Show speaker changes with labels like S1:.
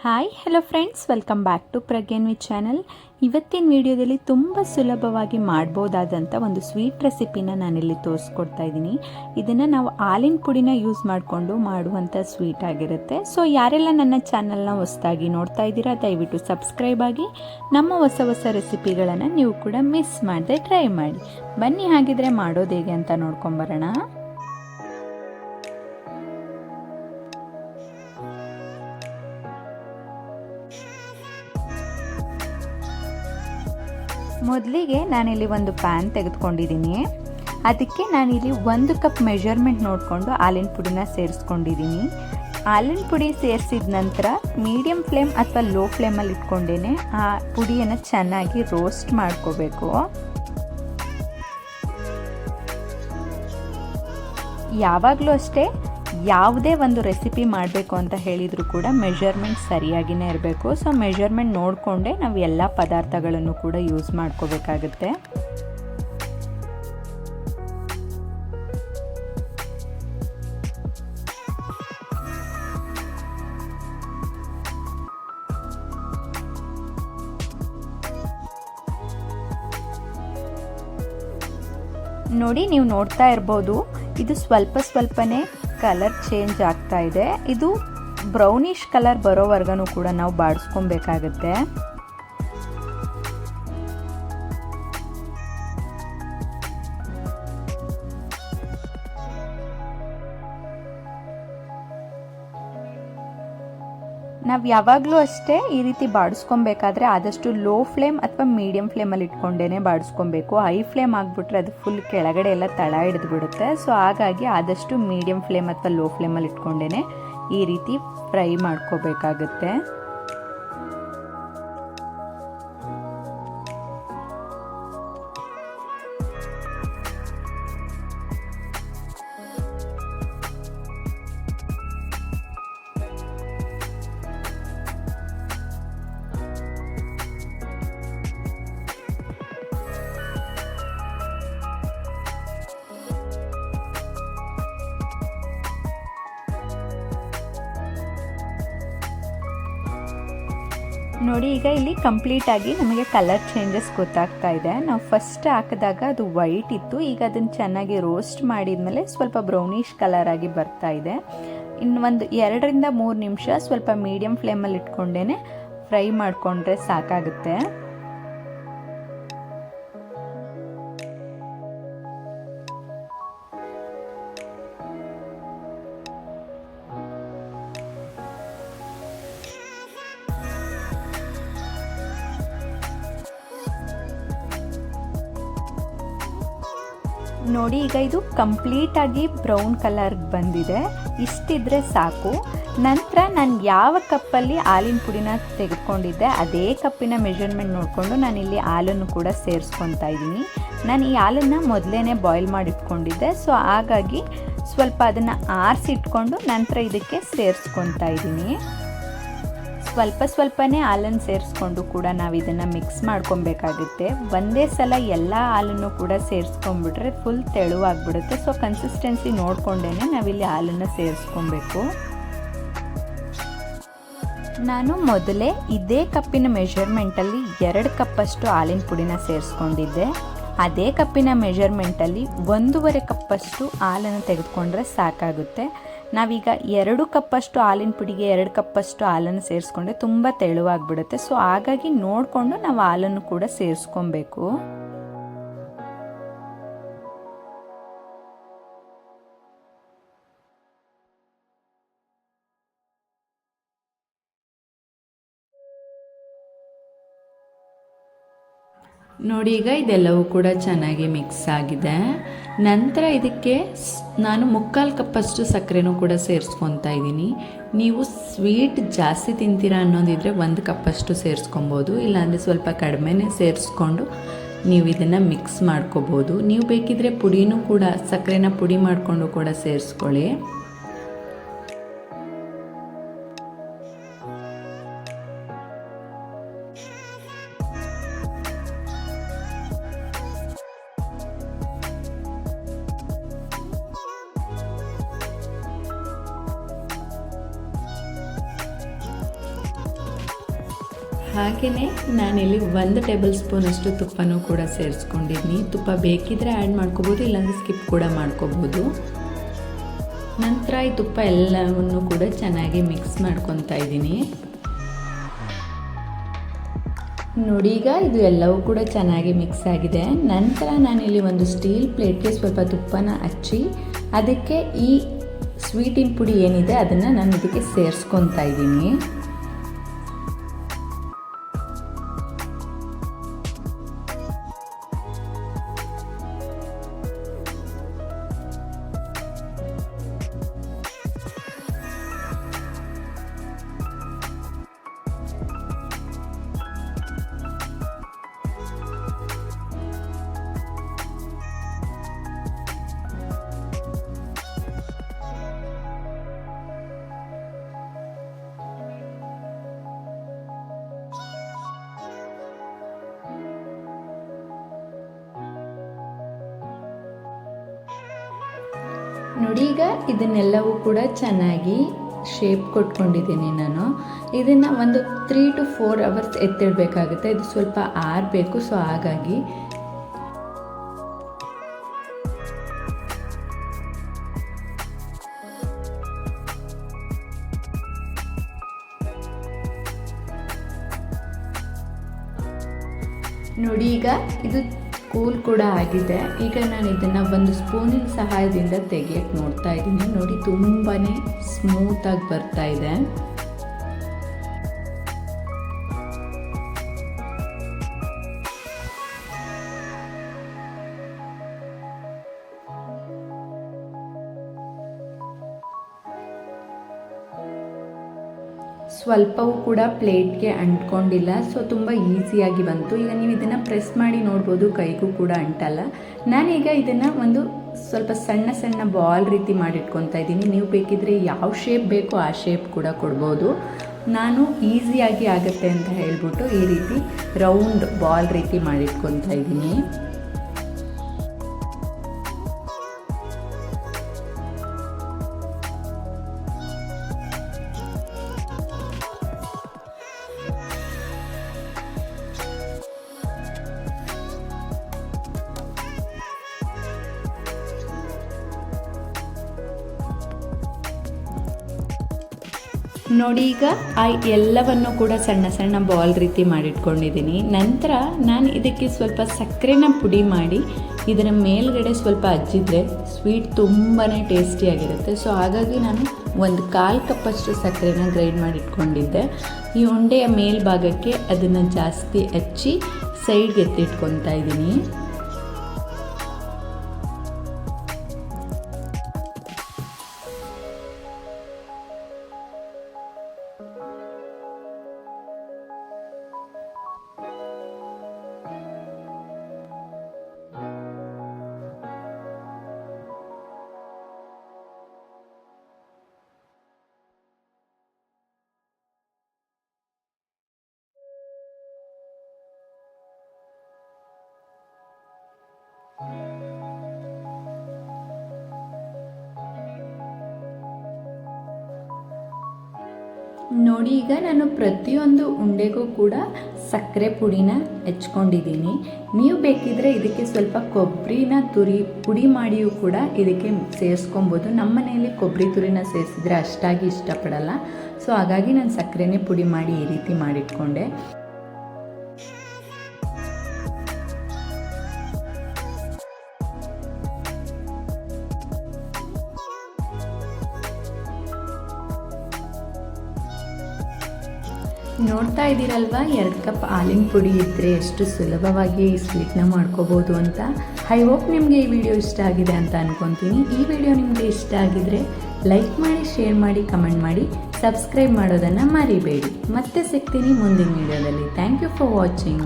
S1: Hi hello friends, welcome back to Prajnanvi channel. ಇವತ್ತಿನ ವಿಡಿಯೋದಲ್ಲಿ ತುಂಬ ಸುಲಭವಾಗಿ ಮಾಡ್ಬೋದಾದಂಥ ಒಂದು ಸ್ವೀಟ್ ರೆಸಿಪಿನ ನಾನಿಲ್ಲಿ ತೋರಿಸ್ಕೊಡ್ತಾ ಇದ್ದೀನಿ. ಇದನ್ನು ನಾವು ಹಾಲಿನ ಪುಡಿನ ಯೂಸ್ ಮಾಡಿಕೊಂಡು ಮಾಡುವಂಥ ಸ್ವೀಟ್ ಆಗಿರುತ್ತೆ. ಸೊ ಯಾರೆಲ್ಲ ನನ್ನ ಚಾನಲ್ನ ಹೊಸದಾಗಿ ನೋಡ್ತಾ ಇದ್ದೀರಾ, ದಯವಿಟ್ಟು ಸಬ್ಸ್ಕ್ರೈಬ್ ಆಗಿ ನಮ್ಮ ಹೊಸ ಹೊಸ ರೆಸಿಪಿಗಳನ್ನು ನೀವು ಕೂಡ ಮಿಸ್ ಮಾಡದೆ ಟ್ರೈ ಮಾಡಿ. ಬನ್ನಿ, ಹಾಗಿದ್ರೆ ಮಾಡೋದು ಹೇಗೆ ಅಂತ ನೋಡ್ಕೊಂಬರೋಣ. ಮೊದಲಿಗೆ ನಾನಿಲ್ಲಿ ಒಂದು ಪ್ಯಾನ್ ತೆಗೆದುಕೊಂಡಿದ್ದೀನಿ. ಅದಕ್ಕೆ ನಾನಿಲ್ಲಿ 1 ಕಪ್ ಮೆಜರ್ಮೆಂಟ್ ನೋಡಿಕೊಂಡು ಹಾಲಿನ ಪುಡಿನ ಸೇರಿಸ್ಕೊಂಡಿದ್ದೀನಿ. ಹಾಲಿನ ಪುಡಿ ಸೇರಿಸಿದ ನಂತರ ಮೀಡಿಯಮ್ ಫ್ಲೇಮ್ ಅಥವಾ ಲೋ ಫ್ಲೇಮಲ್ಲಿ ಇಟ್ಕೊಂಡೇ ಆ ಪುಡಿಯನ್ನು ಚೆನ್ನಾಗಿ ರೋಸ್ಟ್ ಮಾಡ್ಕೋಬೇಕು. ಯಾವಾಗಲೂ ಅಷ್ಟೇ, ಯಾವುದೇ ಒಂದು ರೆಸಿಪಿ ಮಾಡಬೇಕು ಅಂತ ಹೇಳಿದರೂ ಕೂಡ ಮೆಜರ್ಮೆಂಟ್ ಸರಿಯಾಗಿಯೇ ಇರಬೇಕು. ಸೊ ಮೆಜರ್ಮೆಂಟ್ ನೋಡಿಕೊಂಡೇ ನಾವು ಎಲ್ಲ ಪದಾರ್ಥಗಳನ್ನು ಕೂಡ ಯೂಸ್ ಮಾಡ್ಕೋಬೇಕಾಗುತ್ತೆ. ನೋಡಿ, ನೀವು ನೋಡ್ತಾ ಇರ್ಬೋದು, ಇದು ಸ್ವಲ್ಪನೇ ಕಲರ್ ಚೇಂಜ್ ಆಗ್ತಾ ಇದೆ. ಇದು ಬ್ರೌನಿಷ್ ಕಲರ್ ಬರೋವರೆಗೂ ಕೂಡ ನಾವು ಬಾಡಿಸ್ಕೊಬೇಕಾಗತ್ತೆ. ನಾವು ಯಾವಾಗಲೂ ಅಷ್ಟೇ ಈ ರೀತಿ ಬಾಡಿಸ್ಕೊಬೇಕಾದ್ರೆ ಆದಷ್ಟು ಲೋ ಫ್ಲೇಮ್ ಅಥವಾ ಮೀಡಿಯಂ ಫ್ಲೇಮಲ್ಲಿ ಇಟ್ಕೊಂಡೇ ಬಾಡಿಸ್ಕೊಬೇಕು. ಹೈ ಫ್ಲೇಮ್ ಆಗಿಬಿಟ್ರೆ ಅದು ಫುಲ್ ಕೆಳಗಡೆ ಎಲ್ಲ ತಳ ಹಿಡಿದು ಬಿಡುತ್ತೆ. ಸೊ ಹಾಗಾಗಿ ಆದಷ್ಟು ಮೀಡಿಯಂ ಫ್ಲೇಮ್ ಅಥವಾ ಲೋ ಫ್ಲೇಮಲ್ಲಿ ಇಟ್ಕೊಂಡೇ ಈ ರೀತಿ ಫ್ರೈ ಮಾಡ್ಕೋಬೇಕಾಗುತ್ತೆ. ನೋಡಿ, ಈಗ ಇಲ್ಲಿ ಕಂಪ್ಲೀಟಾಗಿ ನಮಗೆ ಕಲರ್ ಚೇಂಜಸ್ ಗೊತ್ತಾಗ್ತಾ ಇದೆ. ನಾವು ಫಸ್ಟ್ ಹಾಕಿದಾಗ ಅದು ವೈಟ್ ಇತ್ತು, ಈಗ ಅದನ್ನು ಚೆನ್ನಾಗಿ ರೋಸ್ಟ್ ಮಾಡಿದ್ಮೇಲೆ ಸ್ವಲ್ಪ ಬ್ರೌನಿಷ್ ಕಲರ್ ಆಗಿ ಬರ್ತಾ ಇದೆ. ಇನ್ನು ಒಂದು 2 ರಿಂದ 3 ನಿಮಿಷ ಸ್ವಲ್ಪ ಮೀಡಿಯಂ ಫ್ಲೇಮಲ್ಲಿ ಇಟ್ಕೊಂಡೇ ಫ್ರೈ ಮಾಡಿಕೊಂಡ್ರೆ ಸಾಕಾಗುತ್ತೆ. ನೋಡಿ, ಈಗ ಇದು ಕಂಪ್ಲೀಟಾಗಿ ಬ್ರೌನ್ ಕಲರ್ ಬಂದಿದೆ. ಇಷ್ಟಿದ್ರೆ ಸಾಕು. ನಂತರ ನಾನು ಯಾವ ಕಪ್ಪಲ್ಲಿ ಹಾಲಿನ ಪುಡಿನ ತೆಗೆದುಕೊಂಡಿದ್ದೆ ಅದೇ ಕಪ್ಪಿನ ಮೆಜರ್ಮೆಂಟ್ ನೋಡಿಕೊಂಡು ನಾನಿಲ್ಲಿ ಹಾಲನ್ನು ಕೂಡ ಸೇರಿಸ್ಕೊತಾ ಇದ್ದೀನಿ. ನಾನು ಈ ಹಾಲನ್ನು ಮೊದಲೇ ಬಾಯ್ಲ್ ಮಾಡಿ ಇಟ್ಕೊಂಡಿದ್ದೆ. ಸೊ ಹಾಗಾಗಿ ಸ್ವಲ್ಪ ಅದನ್ನು ಆರಿಸಿಟ್ಕೊಂಡು ನಂತರ ಇದಕ್ಕೆ ಸೇರಿಸ್ಕೊತಾ ಇದ್ದೀನಿ. ಸ್ವಲ್ಪನೇ ಹಾಲನ್ನು ಸೇರಿಸ್ಕೊಂಡು ಕೂಡ ನಾವು ಇದನ್ನು ಮಿಕ್ಸ್ ಮಾಡ್ಕೊಬೇಕಾಗುತ್ತೆ. ಒಂದೇ ಸಲ ಎಲ್ಲ ಹಾಲನ್ನು ಕೂಡ ಸೇರಿಸ್ಕೊಂಡ್ಬಿಟ್ರೆ ಫುಲ್ ತೆಳುವಾಗಿಬಿಡುತ್ತೆ. ಸೊ ಕನ್ಸಿಸ್ಟೆನ್ಸಿ ನೋಡಿಕೊಂಡೇ ನಾವಿಲ್ಲಿ ಹಾಲನ್ನು ಸೇರಿಸ್ಕೊಬೇಕು. ನಾನು ಮೊದಲೇ ಇದೇ ಕಪ್ಪಿನ ಮೆಜರ್ಮೆಂಟಲ್ಲಿ 2 ಕಪ್ಪಷ್ಟು ಹಾಲಿನ ಪುಡಿನ ಸೇರಿಸ್ಕೊಂಡಿದ್ದೆ. ಅದೇ ಕಪ್ಪಿನ ಮೆಜರ್ಮೆಂಟಲ್ಲಿ 1.5 ಕಪ್ಪಷ್ಟು ಹಾಲನ್ನು ತೆಗೆದುಕೊಂಡ್ರೆ ಸಾಕಾಗುತ್ತೆ. ನಾವೀಗ 2 ಕಪ್ಪಷ್ಟು ಹಾಲಿನ ಪುಡಿಗೆ 2 ಕಪ್ಪಷ್ಟು ಹಾಲನ್ನು ಸೇರಿಸ್ಕೊಂಡ್ರೆ ತುಂಬ ತೆಳುವಾಗಿಬಿಡುತ್ತೆ. ಸೊ ಹಾಗಾಗಿ ನೋಡಿಕೊಂಡು ನಾವು ಹಾಲನ್ನು ಕೂಡ ಸೇರಿಸ್ಕೊಬೇಕು. ನೋಡಿ, ಈಗ ಇದೆಲ್ಲವೂ ಕೂಡ ಚೆನ್ನಾಗಿ ಮಿಕ್ಸ್ ಆಗಿದೆ. ನಂತರ ಇದಕ್ಕೆ ನಾನು 3/4 ಕಪ್ಪಷ್ಟು ಸಕ್ಕರೆನೂ ಕೂಡ ಸೇರಿಸ್ಕೊತಾ ಇದ್ದೀನಿ. ನೀವು ಸ್ವೀಟ್ ಜಾಸ್ತಿ ತಿಂತೀರಾ ಅನ್ನೋದಿದ್ರೆ 1 ಕಪ್ಪಷ್ಟು ಸೇರಿಸ್ಕೊಬೋದು, ಇಲ್ಲಾಂದರೆ ಸ್ವಲ್ಪ ಕಡಿಮೆನೇ ಸೇರಿಸ್ಕೊಂಡು ನೀವು ಇದನ್ನು ಮಿಕ್ಸ್ ಮಾಡ್ಕೋಬೋದು. ನೀವು ಬೇಕಿದ್ರೆ ಪುಡಿನೂ ಕೂಡ ಸಕ್ಕರೆನ ಪುಡಿ ಮಾಡಿಕೊಂಡು ಕೂಡ ಸೇರಿಸ್ಕೊಳ್ಳಿ. ಹಾಗೆಯೇ ನಾನಿಲ್ಲಿ 1 ಟೇಬಲ್ ಸ್ಪೂನಷ್ಟು ತುಪ್ಪನೂ ಕೂಡ ಸೇರಿಸ್ಕೊಂಡಿದ್ದೀನಿ. ತುಪ್ಪ ಬೇಕಿದ್ರೆ ಆ್ಯಡ್ ಮಾಡ್ಕೋಬೋದು, ಇಲ್ಲಾಂದರೆ ಸ್ಕಿಪ್ ಕೂಡ ಮಾಡ್ಕೋಬೋದು. ನಂತರ ಈ ತುಪ್ಪ ಎಲ್ಲವನ್ನು ಕೂಡ ಚೆನ್ನಾಗಿ ಮಿಕ್ಸ್ ಮಾಡ್ಕೊತಾ ಇದ್ದೀನಿ. ನೋಡಿ, ಈಗ ಇದು ಎಲ್ಲವೂ ಕೂಡ ಚೆನ್ನಾಗಿ ಮಿಕ್ಸ್ ಆಗಿದೆ. ನಂತರ ನಾನಿಲ್ಲಿ ಒಂದು ಸ್ಟೀಲ್ ಪ್ಲೇಟ್ಗೆ ಸ್ವಲ್ಪ ತುಪ್ಪನ ಹಚ್ಚಿ ಅದಕ್ಕೆ ಈ ಸ್ವೀಟಿನ ಪುಡಿ ಏನಿದೆ ಅದನ್ನು ನಾನು ಇದಕ್ಕೆ ಸೇರಿಸ್ಕೊತಾ ಇದ್ದೀನಿ. ನೋಡಿ, ಈಗ ಇದನ್ನೆಲ್ಲವೂ ಕೂಡ ಚೆನ್ನಾಗಿ ಶೇಪ್ ಕೊಟ್ಕೊಂಡಿದ್ದೀನಿ ನಾನು. ಇದನ್ನು ಒಂದು 3 to 4 ಅವರ್ಸ್ ಎತ್ತಿಡಬೇಕಾಗುತ್ತೆ. ಇದು ಸ್ವಲ್ಪ ಆರಬೇಕು, ಸೊ ಹಾಗಾಗಿ ನೋಡಿ, ಈಗ ಇದು ಕೂಲ್ ಕೂಡ ಆಗಿದೆ. ಈಗ ನಾನು ಇದನ್ನು ಒಂದು ಸ್ಪೂನಿನ ಸಹಾಯದಿಂದ ತೆಗಿಯಕ್ಕೆ ನೋಡ್ತಾ ಇದ್ದೀನಿ. ನೋಡಿ, ತುಂಬಾ ಸ್ಮೂತಾಗಿ ಬರ್ತಾ ಇದೆ. ಸ್ವಲ್ಪವೂ ಕೂಡ ಪ್ಲೇಟ್ಗೆ ಅಂಟ್ಕೊಂಡಿಲ್ಲ, ಸೊ ತುಂಬ ಈಸಿಯಾಗಿ ಬಂತು. ಈಗ ನೀವು ಇದನ್ನು ಪ್ರೆಸ್ ಮಾಡಿ ನೋಡ್ಬೋದು, ಕೈಗೂ ಕೂಡ ಅಂಟಲ್ಲ. ನಾನೀಗ ಇದನ್ನು ಒಂದು ಸ್ವಲ್ಪ ಸಣ್ಣ ಸಣ್ಣ ಬಾಲ್ ರೀತಿ ಮಾಡಿಟ್ಕೊತಾ ಇದ್ದೀನಿ. ನೀವು ಬೇಕಿದ್ರೆ ಯಾವ ಶೇಪ್ ಬೇಕೋ ಆ ಶೇಪ್ ಕೂಡ ಕೊಡ್ಬೋದು. ನಾನು ಈಸಿಯಾಗಿ ಆಗುತ್ತೆ ಅಂತ ಹೇಳ್ಬಿಟ್ಟು ಈ ರೀತಿ ರೌಂಡ್ ಬಾಲ್ ರೀತಿ ಮಾಡಿಟ್ಕೊತಾ ಇದ್ದೀನಿ. ನೋಡಿ, ಈಗ ಎಲ್ಲವನ್ನು ಕೂಡ ಸಣ್ಣ ಸಣ್ಣ ಬಾಲ್ ರೀತಿ ಮಾಡಿಟ್ಕೊಂಡಿದ್ದೀನಿ. ನಂತರ ನಾನು ಇದಕ್ಕೆ ಸ್ವಲ್ಪ ಸಕ್ಕರೆನ ಪುಡಿ ಮಾಡಿ ಇದರ ಮೇಲ್ಗಡೆ ಸ್ವಲ್ಪ ಹಚ್ಚಿದ್ರೆ ಸ್ವೀಟ್ ತುಂಬಾ ಟೇಸ್ಟಿಯಾಗಿರುತ್ತೆ. ಸೊ ಹಾಗಾಗಿ ನಾನು ಒಂದು 1/4 ಕಪ್ಪಷ್ಟು ಸಕ್ಕರೆನ ಗ್ರೈಂಡ್ ಮಾಡಿಟ್ಕೊಂಡಿದ್ದೆ. ಈ ಉಂಡೆಯ ಮೇಲ್ಭಾಗಕ್ಕೆ ಅದನ್ನು ಜಾಸ್ತಿ ಹಚ್ಚಿ ಸೈಡ್ಗೆ ಎತ್ತಿಟ್ಕೊತಾ ಇದ್ದೀನಿ. ನೋಡಿ, ಈಗ ನಾನು ಪ್ರತಿಯೊಂದು ಉಂಡೆಗೂ ಕೂಡ ಸಕ್ಕರೆ ಪುಡಿನ ಹೆಚ್ಕೊಂಡಿದ್ದೀನಿ. ನೀವು ಬೇಕಿದ್ರೆ ಇದಕ್ಕೆ ಸ್ವಲ್ಪ ಕೊಬ್ಬರಿನ ಪುಡಿ ಮಾಡಿಯೂ ಕೂಡ ಇದಕ್ಕೆ ಸೇರಿಸ್ಕೊಬೋದು. ನಮ್ಮ ಮನೆಯಲ್ಲಿ ಕೊಬ್ಬರಿ ತುರಿನ ಸೇರಿಸಿದ್ರೆ ಅಷ್ಟಾಗಿ ಇಷ್ಟಪಡಲ್ಲ, ಸೊ ಹಾಗಾಗಿ ನಾನು ಸಕ್ಕರೆನೇ ಪುಡಿ ಮಾಡಿ ಈ ರೀತಿ ಮಾಡಿಟ್ಕೊಂಡೆ. ನೋಡ್ತಾ ಇದ್ದೀರಲ್ವಾ, 2 ಕಪ್ ಹಾಲಿನ ಪುಡಿ ಇದ್ದರೆ ಎಷ್ಟು ಸುಲಭವಾಗಿ ಈ ಸ್ವೀಟ್ನ ಮಾಡ್ಕೋಬೋದು ಅಂತ. ಐ ಹೋಪ್ ನಿಮಗೆ ಈ ವಿಡಿಯೋ ಇಷ್ಟ ಆಗಿದೆ ಅಂತ ಅಂದ್ಕೊತೀನಿ. ಈ ವಿಡಿಯೋ ನಿಮಗೆ ಇಷ್ಟ ಆಗಿದರೆ ಲೈಕ್ ಮಾಡಿ, ಶೇರ್ ಮಾಡಿ, ಕಮೆಂಟ್ ಮಾಡಿ, ಸಬ್ಸ್ಕ್ರೈಬ್ ಮಾಡೋದನ್ನು ಮರಿಬೇಡಿ. ಮತ್ತೆ ಸಿಗ್ತೀನಿ ಮುಂದಿನ ವಿಡಿಯೋದಲ್ಲಿ. Thank you for watching.